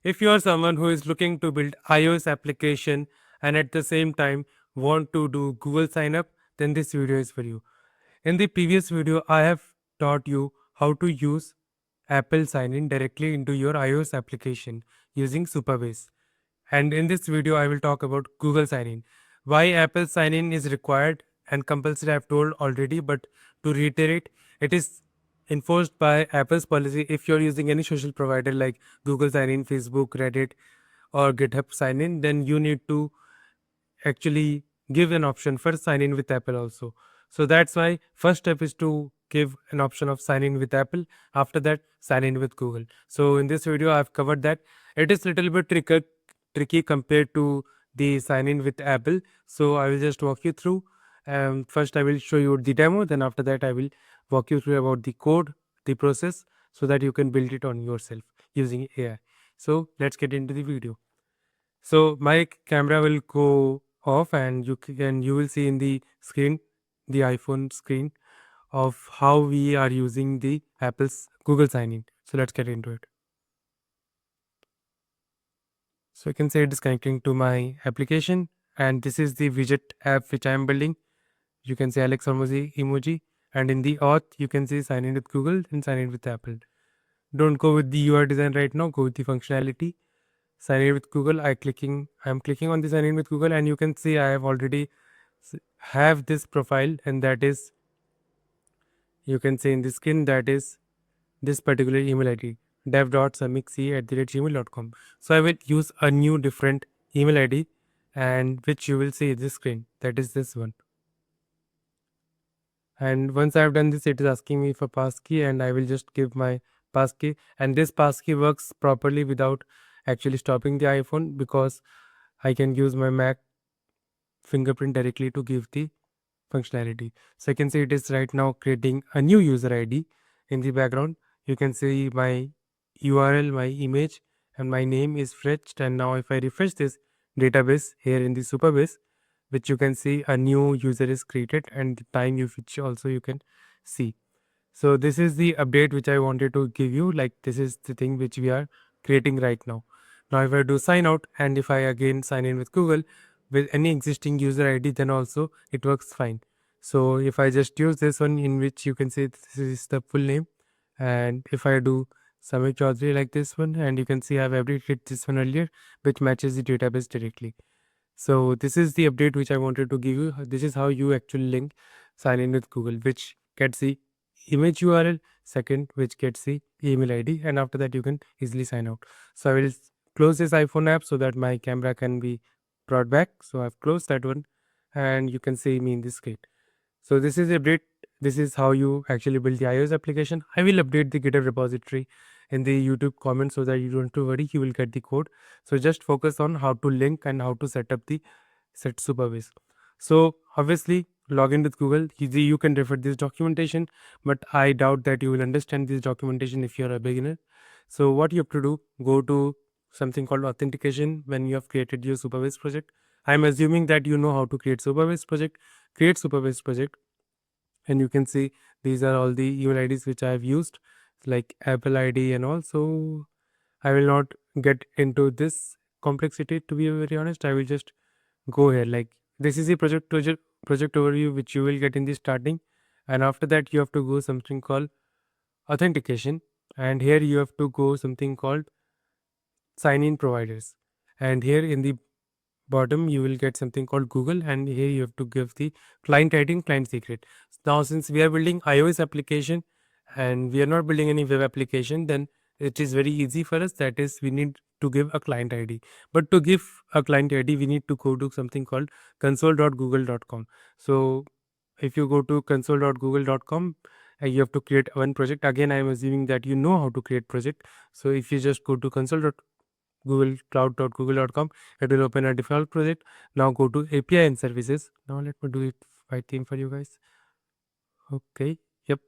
If you are someone who is looking to build iOS application and at the same time want to do Google sign up, then this video is for you. In the previous video, I have taught you how to use Apple sign in directly into your iOS application using Supabase. And in this video, I will talk about Google sign in. Why Apple sign in is required and compulsory, I have told already, but to reiterate, it is enforced by Apple's policy. If you're using any social provider like Google sign in, Facebook, Reddit, or GitHub sign in, then you need to actually give an option for sign in with Apple also. So that's why first step is to give an option of sign in with Apple. After that, sign in with Google. So in this video, I've covered that. It is little bit tricky compared to the sign in with Apple. So I will just walk you through. First, I will show you the demo. Then after that, I will walk you through about the code, the process, so that you can build it on yourself using AI. So let's get into the video. So my camera will go off and you will see in the screen, the iPhone screen, of how we are using the Apple's Google sign in. So let's get into it. So you can say it is connecting to my application, and this is the widget app which I am building. You can say Alex emoji, and in the auth you can say sign in with Google and sign in with Apple. Don't go with the UI design right now, go with the functionality. Sign in with Google. I'm clicking on the sign in with Google, and you can see I have already have this profile, and that is, you can say in the screen, that is this particular email ID, dev.samikc@gmail.com. So I will use a new different email ID, and which you will see in this screen, that is this one. And once I have done this, it is asking me for passkey, and I will just give my passkey, and this passkey works properly without actually stopping the iPhone, because I can use my Mac fingerprint directly to give the functionality. So I can see it is right now creating a new user ID in the background. You can see my URL, my image, and my name is fetched. And now if I refresh this database here in the Supabase, which you can see a new user is created, and the time which also you can see. So this is the update which I wanted to give you. Like, this is the thing which we are creating right now. Now if I do sign out, and if I again sign in with Google with any existing user ID, then also it works fine. So if I just use this one, in which you can say this is the full name, and if I do Samir Chaudhary like this one, and you can see I've updated this one earlier, which matches the database directly. So this is the update which I wanted to give you. This is how you actually link sign in with Google, which gets the image URL, second which gets the email ID, and after that you can easily sign out. So I will close this iPhone app so that my camera can be brought back. So I've closed that one, and you can see me in this screen. So this is a update. This is how you actually build the iOS application. I will update the GitHub repository in the YouTube comments so that you don't have to worry, you will get the code. So just focus on how to link and how to set up the set Supabase. So obviously log in with Google. You can refer this documentation, but I doubt that you will understand this documentation if you're a beginner. So what you have to do, go to something called authentication when you have created your Supabase project. I'm assuming that you know how to create Supabase project. Create Supabase project, and you can see these are all the email IDs which I have used, like Apple ID and all. So I will not get into this complexity, to be very honest. I will just go here. Like, this is the project overview which you will get in the starting, and after that you have to go something called authentication, and here you have to go something called sign in providers, and here in the bottom you will get something called Google, and here you have to give the client ID and client secret. Now since we are building iOS application and we are not building any web application, then it is very easy for us. That is, we need to give a client ID. But to give a client ID, we need to go to something called console.google.com. So if you go to console.google.com, you have to create one project. Again, I am assuming that you know how to create project. So if you just go to console.cloud.google.com, it will open a default project. Now go to API and services. Now let me do it by theme for you guys. Okay, yep.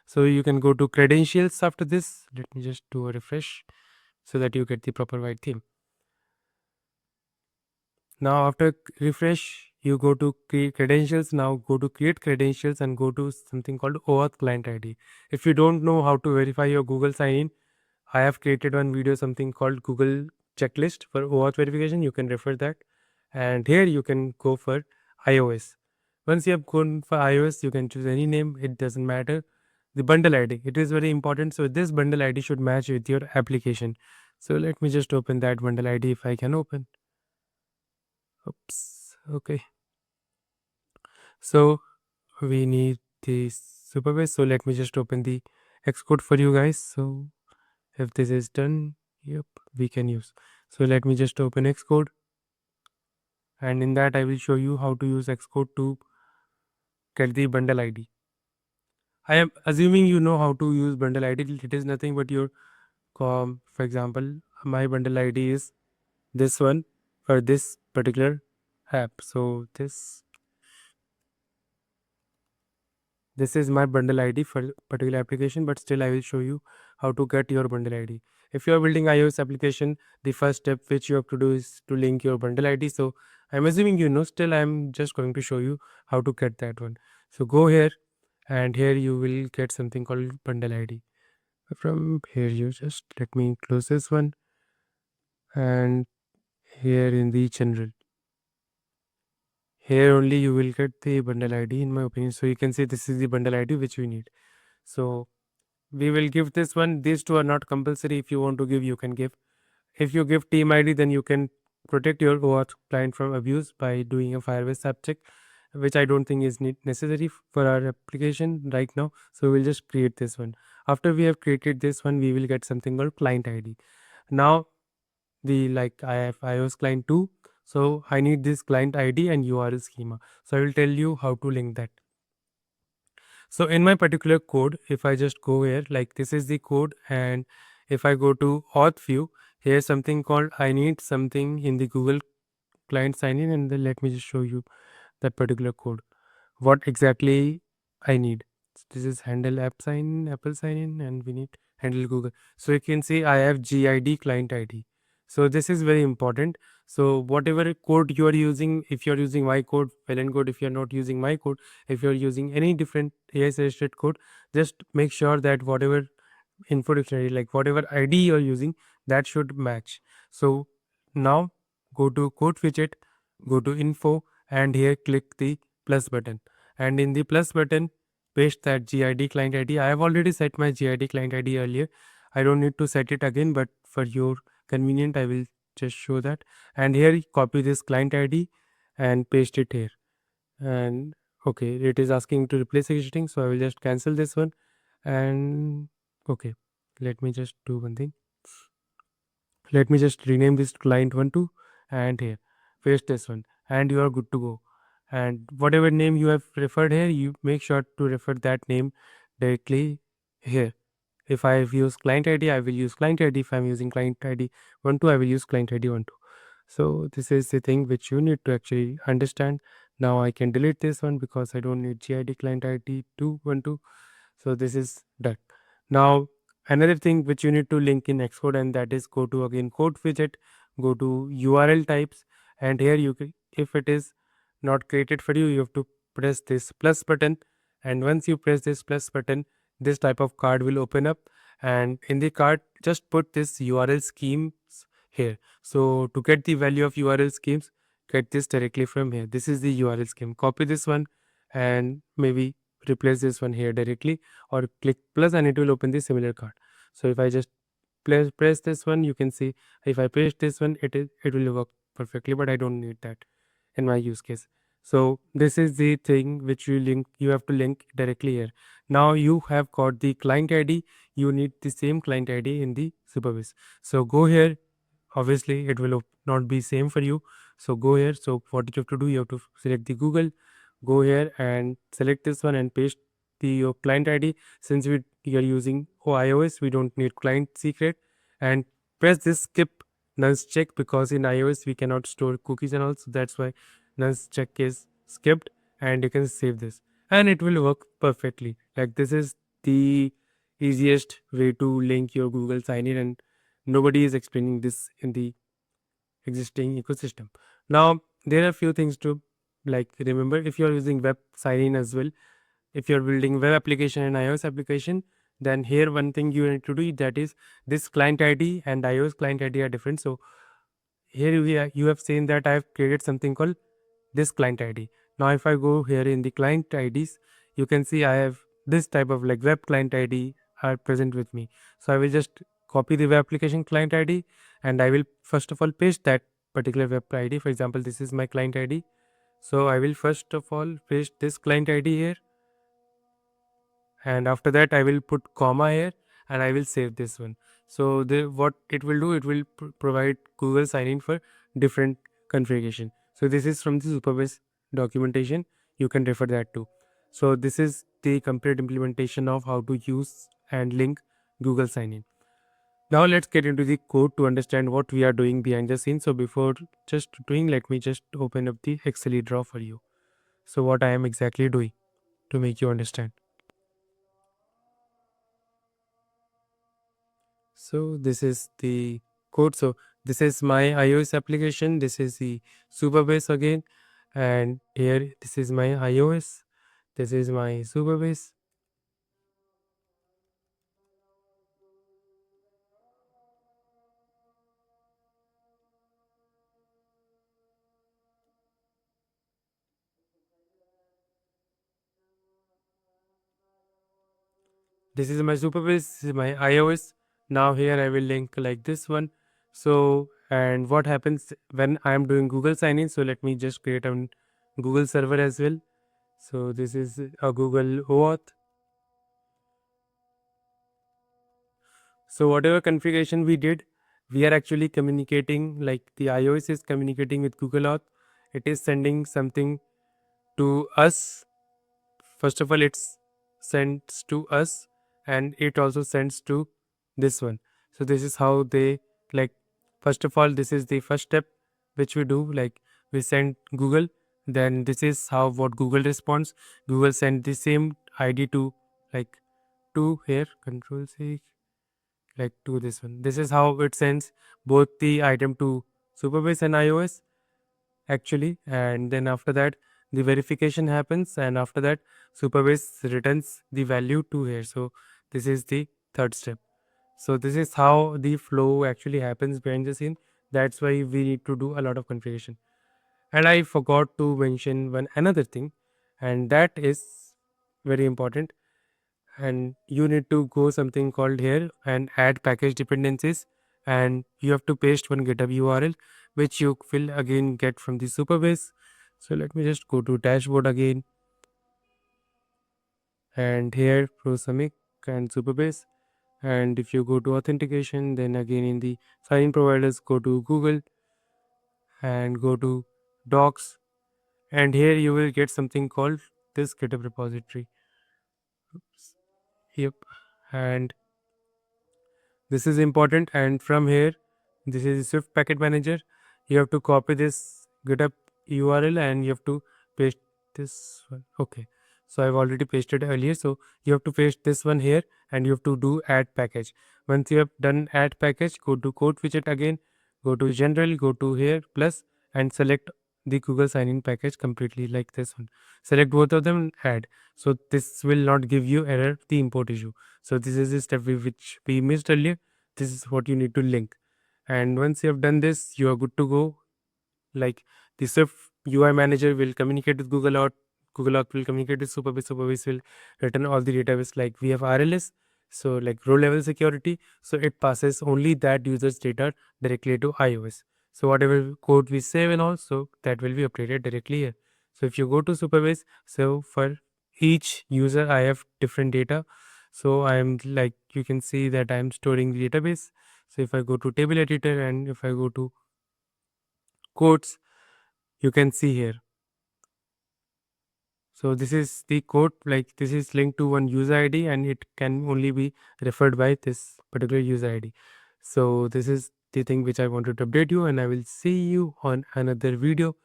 So you can go to credentials after this. Let me just do a refresh so that you get the proper white theme. Now after refresh, you go to create credentials. Now go to create credentials and go to something called OAuth client ID. If you don't know how to verify your Google sign in, I have created one video, something called Google checklist for OAuth verification. You can refer that. And here you can go for iOS. Once you have gone for iOS, you can choose any name. It doesn't matter. The bundle ID, it is very important. So this bundle ID should match with your application. So let me just open that bundle ID if I can open. Oops. Okay. So we need the Supabase. So let me just open the Xcode for you guys. So if this is done, yep, we can use. So let me just open Xcode, and in that I will show you how to use Xcode to get the bundle ID. I am assuming you know how to use bundle ID. It is nothing but your for example, my bundle ID is this one for this particular app. So this is my bundle ID for particular application, but still I will show you how to get your bundle ID. If you are building iOS application, the first step which you have to do is to link your bundle ID. So I'm assuming you know, still I'm just going to show you how to get that one. So go here, and here you will get something called bundle ID. From here you just let me close this one, and here in the general, here only you will get the bundle ID in my opinion. So you can see this is the bundle ID which we need. So we will give this one. These two are not compulsory. If you want to give, you can give. If you give team ID, then you can protect your OAuth client from abuse by doing a Firebase app check, which I don't think is necessary for our application right now. So we'll just create this one. After we have created this one, we will get something called client ID. Now I have iOS client 2. So I need this client ID and URL schema. So I will tell you how to link that. So in my particular code, if I just go here, like this is the code, and if I go to auth view, here's something called I need something in the Google client sign in, and then let me just show you that particular code. What exactly I need. This is handle app sign, Apple sign in, and we need handle Google. So you can see I have GID client ID. So this is very important. So whatever code you are using, if you are using my code, well and good. If you are not using my code, if you are using any different AI suggested code, just make sure that whatever info dictionary, like whatever ID you are using, that should match. So now go to code widget, go to info, and here click the plus button, and in the plus button paste that GID client ID. I have already set my GID client ID earlier. I don't need to set it again, but for your convenient I will just show that. And here copy this client ID and paste it here. And okay, it is asking to replace existing, so I will just cancel this one. And okay, let me just do one thing. Let me just rename this client 1 2, and here paste this one, and you are good to go. And whatever name you have referred here, you make sure to refer that name directly here. If I use client ID, I will use client ID. If I'm using client ID 1 2, I will use client ID 1 2. So this is the thing which you need to actually understand. Now I can delete this one because I don't need GID client ID 212. So this is done. Now another thing which you need to link in Xcode, and that is go to again code widget, go to URL types, and here you can, if it is not created for you, you have to press this plus button, and once you press this plus button, this type of card will open up, and in the card just put this URL schemes here. So to get the value of URL schemes, get this directly from here. This is the URL scheme. Copy this one and maybe replace this one here directly, or click plus and it will open the similar card. So if I just press this one, you can see if I paste this one, it will work perfectly, but I don't need that in my use case. So this is the thing which you have to link directly here. Now you have got the client ID, you need the same client ID in the Supabase. So go here. Obviously it will not be same for you, so go here. So what you have to do, you have to select the Google, go here and select this one and paste your client ID. Since we are using iOS, we don't need client secret, and press this skip nonce check, because in iOS we cannot store cookies and all, so that's why nonce check is skipped, and you can save this and it will work perfectly. Like this is the easiest way to link your Google sign in, and nobody is explaining this in the existing ecosystem. Now there are few things to like remember. If you are using web sign in as well, if you're building web application and iOS application, then here one thing you need to do, that is this client ID and iOS client ID are different. So here you have seen that I have created something called this client ID. Now if I go here in the client IDs, you can see I have this type of like web client ID are present with me. So I will just copy the web application client ID, and I will first of all paste that particular web ID. For example, this is my client ID. So I will first of all paste this client ID here, and after that I will put comma here, and I will save this one. So what it will do, it will provide Google sign in for different configuration. So this is from the Supabase documentation, you can refer that too. So this is the complete implementation of how to use and link Google sign in. Now let's get into the code to understand what we are doing behind the scenes. So before just doing, let me just open up the Excel draw for you, so what I am exactly doing to make you understand. So this is the code. So this is my iOS application. This is the Supabase again. And here this is my iOS. This is my Supabase. This is my Supabase. This is my iOS. Now here I will link like this one. So and what happens when I am doing Google sign in? So let me just create a Google server as well. So this is a Google OAuth. So whatever configuration we did, we are actually communicating, like the iOS is communicating with Google Auth. It is sending something to us. First of all, it sends to us, and it also sends to this one. So this is how they, like, first of all, this is the first step which we do, like we send Google. Then this is how what Google responds. Google send the same ID to, like, to here, control C, like to this one. This is how it sends both the item to Supabase and iOS actually, and then after that the verification happens, and after that Supabase returns the value to here. So this is the third step. So this is how the flow actually happens behind the scene. That's why we need to do a lot of configuration. And I forgot to mention one another thing, and that is very important. And you need to go something called here and add package dependencies, and you have to paste one GitHub URL which you will again get from the Supabase. So let me just go to dashboard again, and here Prosamic and Supabase. And if you go to authentication, then again in the sign providers, go to Google and go to docs, and here you will get something called this GitHub repository. Oops. Yep. And this is important, and from here, this is Swift packet manager. You have to copy this GitHub URL and you have to paste this one. Okay, so I've already pasted earlier, so you have to paste this one here, and you have to do add package. Once you have done add package, go to code widget again, go to general, go to here plus, and select the Google sign in package completely like this one. Select both of them, add. So this will not give you error the import issue. So this is the step which we missed earlier. This is what you need to link. And once you have done this, you are good to go. Like the Swift UI manager will communicate with Google Auth. Google Auth will communicate with Supabase. Supabase will return all the database. Like we have RLS, so like row level security. So it passes only that user's data directly to iOS. So whatever code we save and all, so that will be updated directly here. So if you go to Supabase, so for each user I have different data. So I am, like, you can see that I am storing the database. So if I go to table editor and if I go to codes, you can see here. So this is the code, like this is linked to one user ID and it can only be referred by this particular user ID. So this is the thing which I wanted to update you, and I will see you on another video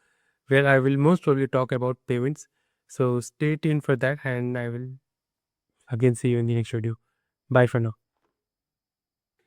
where I will most probably talk about payments. So stay tuned for that, and I will again see you in the next video. Bye for now.